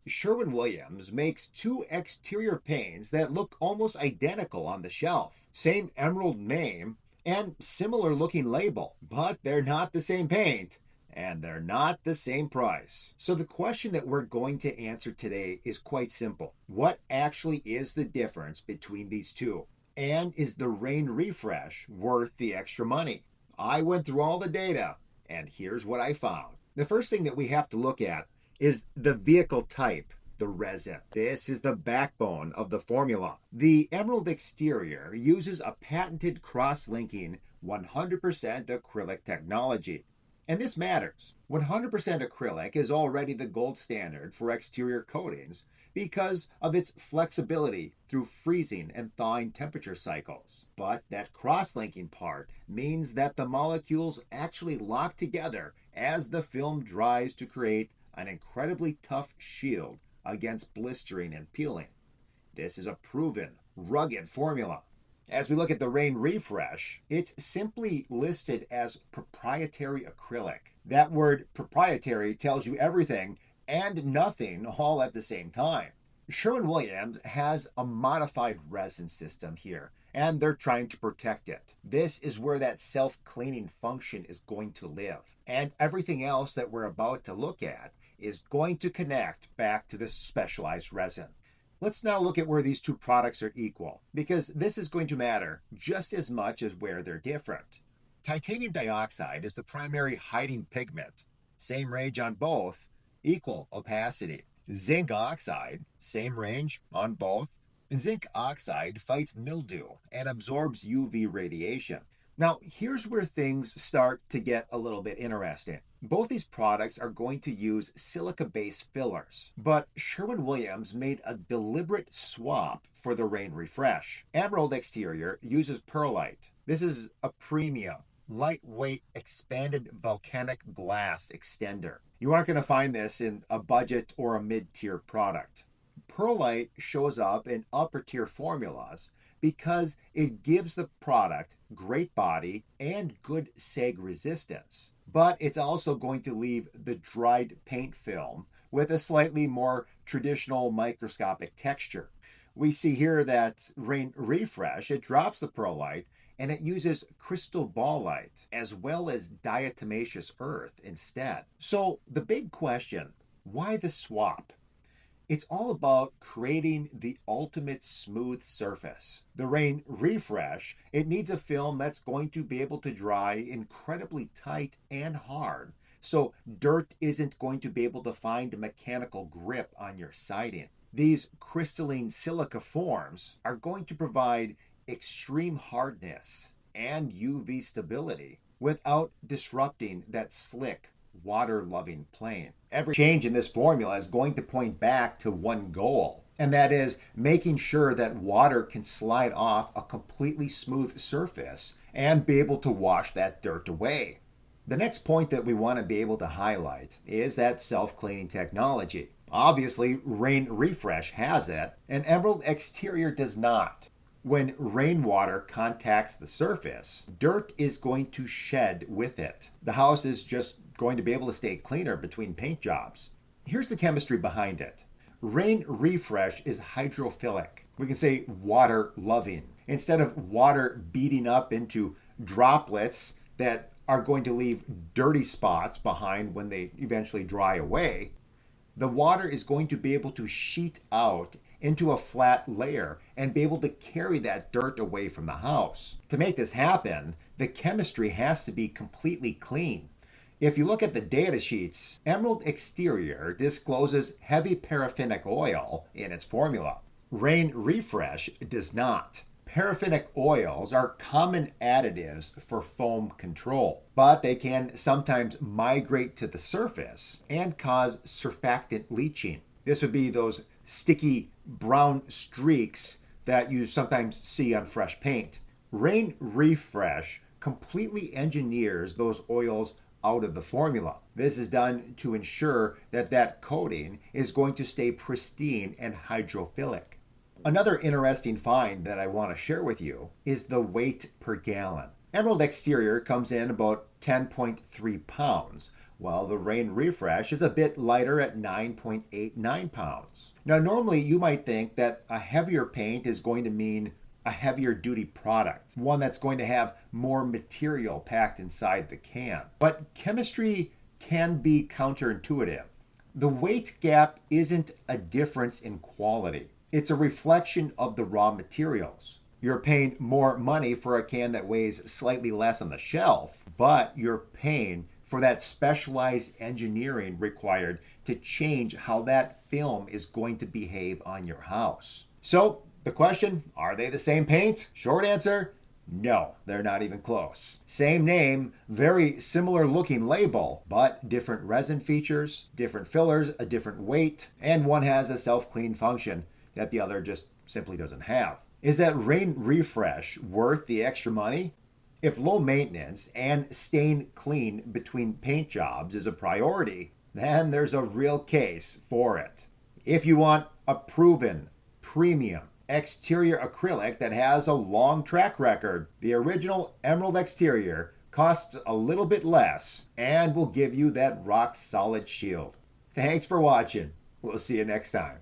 Sherwin-Williams makes two exterior paints that look almost identical on the shelf. Same emerald name and similar looking label, but they're not the same paint and they're not the same price. So the question that we're going to answer today is quite simple. What actually is the difference between these two? And is the Rain Refresh worth the extra money? I went through all the data and here's what I found. The first thing that we have to look at is the vehicle type, the resin. This is the backbone of the formula. The emerald exterior uses a patented cross-linking 100% acrylic technology. And this matters. 100% acrylic is already the gold standard for exterior coatings because of its flexibility through freezing and thawing temperature cycles. But that cross-linking part means that the molecules actually lock together as the film dries to create an incredibly tough shield against blistering and peeling. This is a proven, rugged formula. As we look at the Rain Refresh, it's simply listed as proprietary acrylic. That word proprietary tells you everything and nothing all at the same time. Sherwin-Williams has a modified resin system here, and they're trying to protect it. This is where that self-cleaning function is going to live. And everything else that we're about to look at is going to connect back to this specialized resin. Let's now look at where these two products are equal, because this is going to matter just as much as where they're different. Titanium dioxide is the primary hiding pigment. Same range on both, equal opacity. Zinc oxide, same range on both. And zinc oxide fights mildew and absorbs UV radiation. Now, here's where things start to get a little bit interesting. Both these products are going to use silica-based fillers, but Sherwin-Williams made a deliberate swap for the Rain Refresh. Emerald exterior uses perlite. This is a premium, lightweight, expanded volcanic glass extender. You aren't going to find this in a budget or a mid-tier product. Perlite shows up in upper-tier formulas because it gives the product great body and good sag resistance. But it's also going to leave the dried paint film with a slightly more traditional microscopic texture. We see here that Rain Refresh, it drops the perlite and it uses crystal ballite as well as diatomaceous earth instead. So the big question, why the swap? It's all about creating the ultimate smooth surface. The Rain Refresh, it needs a film that's going to be able to dry incredibly tight and hard, so dirt isn't going to be able to find a mechanical grip on your siding. These crystalline silica forms are going to provide extreme hardness and UV stability without disrupting that slick, water-loving plane. Every change in this formula is going to point back to one goal, and that is making sure that water can slide off a completely smooth surface and be able to wash that dirt away. The next point that we want to be able to highlight is that self-cleaning technology. Obviously, Rain Refresh has it, and Emerald Exterior does not. When rainwater contacts the surface, dirt is going to shed with it. The house is just going to be able to stay cleaner between paint jobs. Here's the chemistry behind it. Rain Refresh is hydrophilic. We can say water loving. Instead of water beating up into droplets that are going to leave dirty spots behind when they eventually dry away, the water is going to be able to sheet out into a flat layer and be able to carry that dirt away from the house. To make this happen, the chemistry has to be completely clean. If you look at the data sheets, Emerald Exterior discloses heavy paraffinic oil in its formula. Rain Refresh does not. Paraffinic oils are common additives for foam control, but they can sometimes migrate to the surface and cause surfactant leaching. This would be those sticky brown streaks that you sometimes see on fresh paint. Rain Refresh completely engineers those oils out of the formula. This is done to ensure that that coating is going to stay pristine and hydrophilic. Another interesting find that I want to share with you is the weight per gallon. Emerald Exterior comes in about 10.3 pounds, while the Rain Refresh is a bit lighter at 9.89 pounds. Now, normally you might think that a heavier paint is going to mean a heavier duty product, one that's going to have more material packed inside the can. But chemistry can be counterintuitive. The weight gap isn't a difference in quality. It's a reflection of the raw materials. You're paying more money for a can that weighs slightly less on the shelf, but you're paying for that specialized engineering required to change how that film is going to behave on your house. So, the question, are they the same paint? Short answer, no, they're not even close. Same name, very similar looking label, but different resin features, different fillers, a different weight, and one has a self-clean function that the other just simply doesn't have. Is that Rain Refresh worth the extra money? If low maintenance and staying clean between paint jobs is a priority, then there's a real case for it. If you want a proven, premium, exterior acrylic that has a long track record, the original Emerald Exterior costs a little bit less and will give you that rock solid shield. Thanks for watching. We'll see you next time.